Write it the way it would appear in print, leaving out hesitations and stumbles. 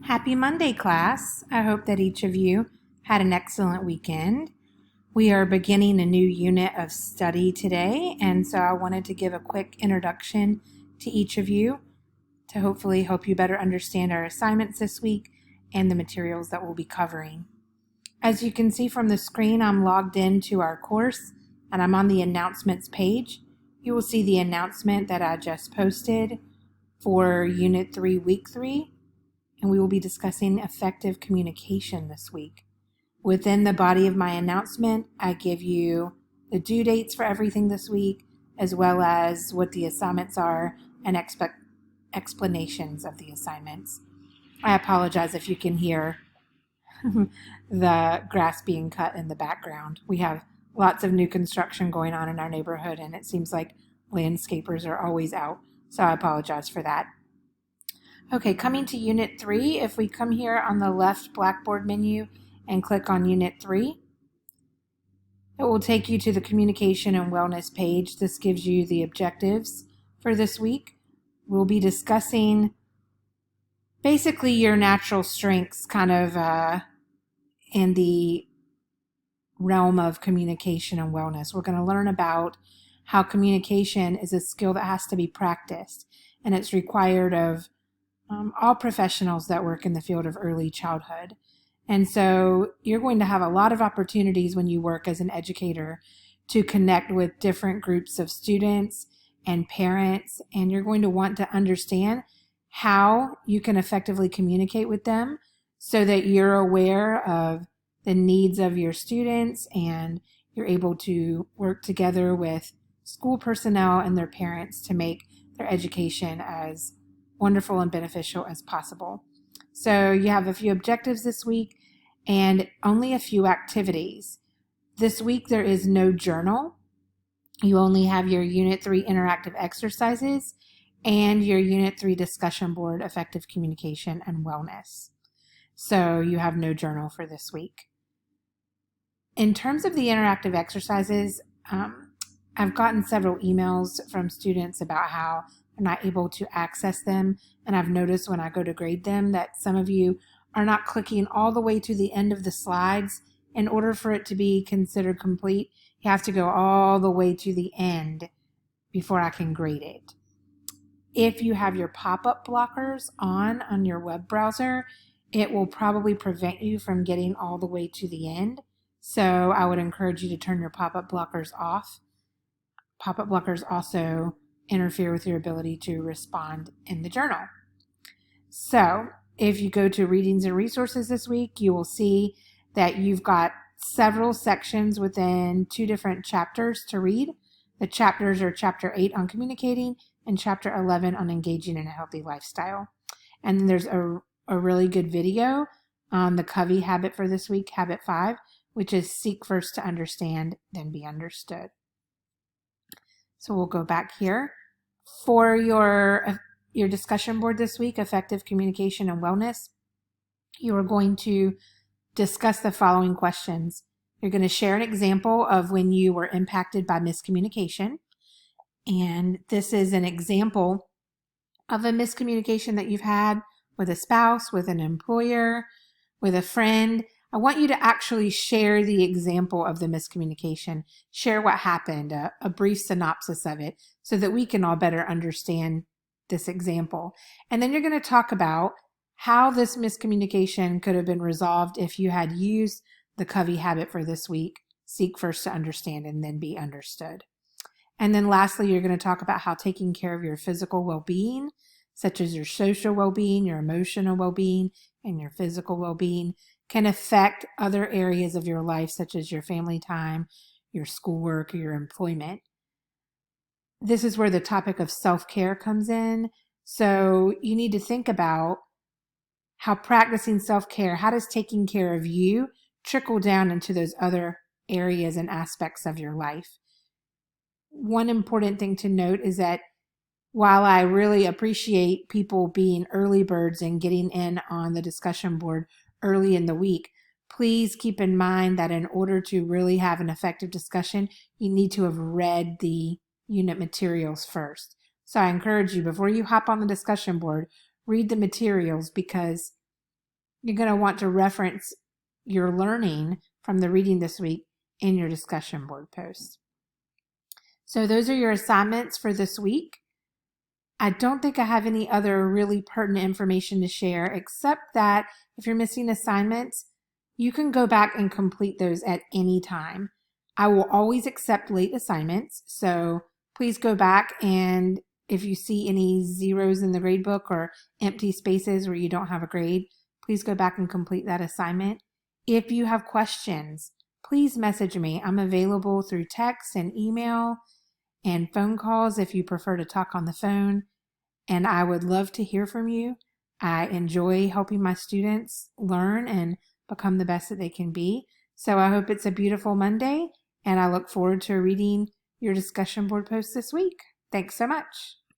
Happy Monday, class. I hope that each of you had an excellent weekend. We are beginning a new unit of study today, and so I wanted to give a quick introduction to each of you to hopefully help you better understand our assignments this week and the materials that we'll be covering. As you can see from the screen, I'm logged into our course and I'm on the announcements page. You will see the announcement that I just posted for Unit 3, Week 3. And we will be discussing effective communication this week. Within the body of my announcement, I give you the due dates for everything this week, as well as what the assignments are and explanations of the assignments. I apologize if you can hear the grass being cut in the background. We have lots of new construction going on in our neighborhood, and it seems like landscapers are always out, so I apologize for that. Okay, coming to Unit 3, if we come here on the left Blackboard menu and click on Unit 3, it will take you to the Communication and Wellness page. This gives you the objectives for this week. We'll be discussing basically your natural strengths kind of in the realm of communication and wellness. We're going to learn about how communication is a skill that has to be practiced, and it's required of all professionals that work in the field of early childhood. And so you're going to have a lot of opportunities when you work as an educator to connect with different groups of students and parents, and you're going to want to understand how you can effectively communicate with them so that you're aware of the needs of your students and you're able to work together with school personnel and their parents to make their education as wonderful and beneficial as possible. So you have a few objectives this week and only a few activities. This week there is no journal. You only have your Unit 3 interactive exercises and your Unit 3 discussion board, effective communication and wellness. So you have no journal for this week. In terms of the interactive exercises, I've gotten several emails from students about how they're not able to access them, and I've noticed when I go to grade them that some of you are not clicking all the way to the end of the slides. In order for it to be considered complete, you have to go all the way to the end before I can grade it. If you have your pop-up blockers on your web browser, it will probably prevent you from getting all the way to the end. So I would encourage you to turn your pop-up blockers off. Pop-up blockers also interfere with your ability to respond in the journal. So if you go to readings and resources this week, you will see that you've got several sections within 2 different chapters to read. The chapters are Chapter 8 on communicating and Chapter 11 on engaging in a healthy lifestyle. And then there's a really good video on the Covey habit for this week, Habit 5, which is seek first to understand, then be understood. So we'll go back here. For your discussion board this week, effective communication and wellness, you are going to discuss the following questions. You're going to share an example of when you were impacted by miscommunication. And this is an example of a miscommunication that you've had with a spouse, with an employer, with a friend. I want you to actually share the example of the miscommunication, share what happened, a brief synopsis of it, so that we can all better understand this example. And then you're going to talk about how this miscommunication could have been resolved if you had used the Covey habit for this week, seek first to understand and then be understood. And then lastly, you're going to talk about how taking care of your physical well-being, such as your social well-being, your emotional well-being, and your physical well-being, can affect other areas of your life, such as your family time, your schoolwork, or your employment. This is where the topic of self-care comes in. So you need to think about how practicing self-care, how does taking care of you trickle down into those other areas and aspects of your life. One important thing to note is that while I really appreciate people being early birds and getting in on the discussion board early in the week, please keep in mind that in order to really have an effective discussion, you need to have read the unit materials first. So I encourage you, before you hop on the discussion board, read the materials, because You're going to want to reference your learning from the reading this week in your discussion board post. So those are your assignments for this week. I don't think I have any other really pertinent information to share, except that if you're missing assignments, you can go back and complete those at any time. I will always accept late assignments, so please go back, and if you see any zeros in the grade book or empty spaces where you don't have a grade, please go back and complete that assignment. If you have questions, please message me. I'm available through text and email and phone calls if you prefer to talk on the phone, and I would love to hear from you. I enjoy helping my students learn and become the best that they can be. So I hope it's a beautiful Monday, and I look forward to reading your discussion board post this week. Thanks so much.